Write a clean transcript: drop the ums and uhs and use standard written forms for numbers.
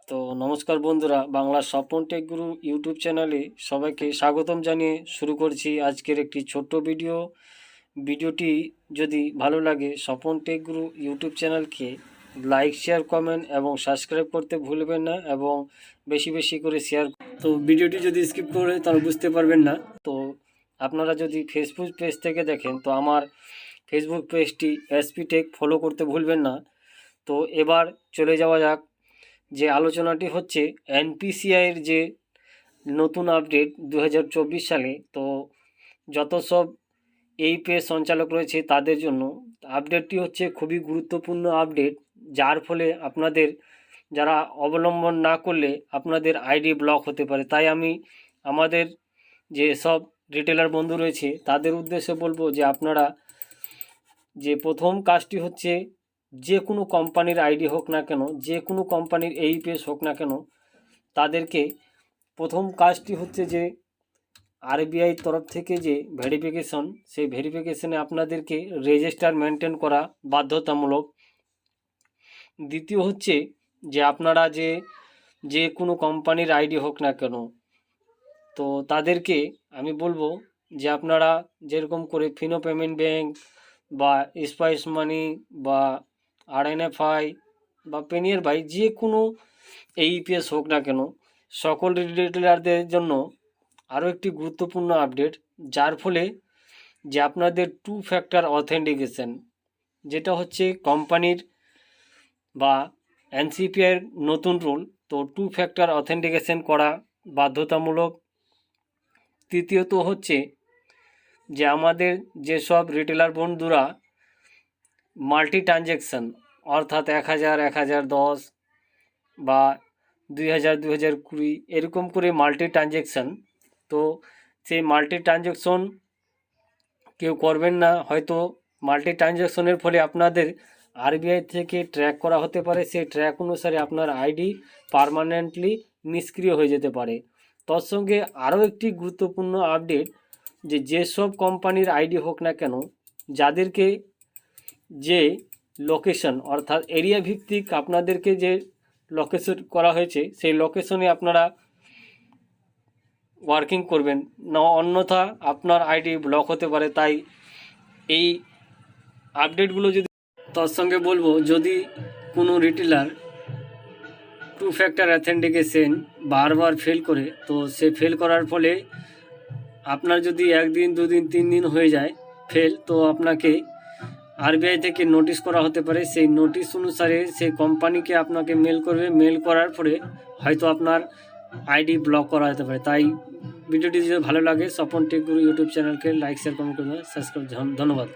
তো নমস্কার বন্ধুরা, বাংলা স্বপন টেক গুরু ইউটিউব চ্যানেলে সবাইকে স্বাগতম জানিয়ে শুরু করছি আজকের একটি ছোট্ট ভিডিওটি যদি ভালো লাগে স্বপন টেক গুরু ইউটিউব চ্যানেলকে লাইক, শেয়ার, কমেন্ট এবং সাবস্ক্রাইব করতে ভুলবেন না এবং বেশি বেশি করে শেয়ার। তো ভিডিওটি যদি স্কিপ করে তাহলে বুঝতে পারবেন না। তো আপনারা যদি ফেসবুক পেজ থেকে দেখেন তো আমার ফেসবুক পেজটি এসপি টেক ফলো করতে ভুলবেন না। তো এবার চলে যাওয়া যাক, যে আলোচনাটি হচ্ছে এনপিসিআইয়ের যে নতুন আপডেট 2024 সালে। তো যত সব এই পেজ সঞ্চালক রয়েছে তাদের জন্য আপডেটটি হচ্ছে খুবই গুরুত্বপূর্ণ আপডেট, যার ফলে আপনাদের যারা অবলম্বন না করলে আপনাদের আইডি ব্লক হতে পারে। তাই আমি আমাদের যে সব রিটেলার বন্ধু রয়েছে তাদের উদ্দেশ্যে বলবো যে আপনারা যে প্রথম কাজটি হচ্ছে, যে কোনো কোম্পানির আইডি হোক না কেন, যে কোনো কোম্পানির এই পেজ হোক না কেন, তাদেরকে প্রথম কাজটি হচ্ছে যে আরবিআই তরফ থেকে যে ভেরিফিকেশন, সেই ভেরিফিকেশনে আপনাদেরকে রেজিস্টার মেনটেন করা বাধ্যতামূলক। দ্বিতীয় হচ্ছে যে আপনারা যে কোনো কোম্পানির আইডি হোক না কেন, তো তাদেরকে আমি বলবো যে আপনারা যেরকম করে ফিনো পেমেন্ট ব্যাঙ্ক বা স্পাইস মানি বা আরএনএফআই বা পেনিয়ার বাই যে কোনো এইপিএস হোক না কেন, সকল রিটেলারদের জন্য আরও একটি গুরুত্বপূর্ণ আপডেট, যার ফলে যে আপনাদের 2 ফ্যাক্টর অথেন্টিকেশন, যেটা হচ্ছে কোম্পানির বা এনসিপিআইয়ের নতুন রুল। তো 2 ফ্যাক্টর অথেন্টিকেশন করা বাধ্যতামূলক। তৃতীয়ত হচ্ছে যে আমাদের যেসব রিটেলার বন্ধুরা মাল্টি ট্রানজ্যাকশান, অর্থাৎ 1000 1010 বা 2000 2020 এরকম করে মাল্টি ট্রানজ্যাকশান, তো সেই মাল্টি ট্রানজ্যাকশন কেউ করবেন না। হয়তো মাল্টি ট্রানজ্যাকশনের ফলে আপনাদের আরবিআই থেকে ট্র্যাক করা হতে পারে, সেই ট্র্যাক অনুসারে আপনার আইডি পার্মানেন্টলি নিষ্ক্রিয় হয়ে যেতে পারে। তার সঙ্গে আরও একটি গুরুত্বপূর্ণ আপডেট, যেসব কোম্পানির আইডি হোক না কেন, যাদেরকে যে লোকেশন অর্থাৎ এরিয়া ভিত্তিক আপনাদেরকে যে লোকেশন করা হয়েছে, সেই লোকেশনে আপনারা ওয়ার্কিং করবেন না, অন্যথা আপনার আইডি ব্লক হতে পারে। তাই এই আপডেটগুলো যদি, তার সঙ্গে বলবো যদি কোনো রিটেলার 2 ফ্যাক্টর অথেন্টিকেশন বারবার ফেল করে, তো সে ফেল করার ফলে আপনার যদি 1 দিন 2 দিন 3 দিন হয়ে যায় ফেল, তো আপনাকে আরবিআই থেকে নোটিশ করা হতে পারে। সেই নোটিশ অনুসারে সেই কোম্পানিকে আপনাকে মেল করবে, মেল করার পরে হয়তো আপনার আইডি ব্লক করা হতে পারে। তাই ভিডিওটি যদি ভালো লাগে স্বপন টেক গুরু ইউটিউব চ্যানেলকে লাইক, শেয়ার, কমেন্ট করবেন, সাবস্ক্রাইব। ধন্যবাদ।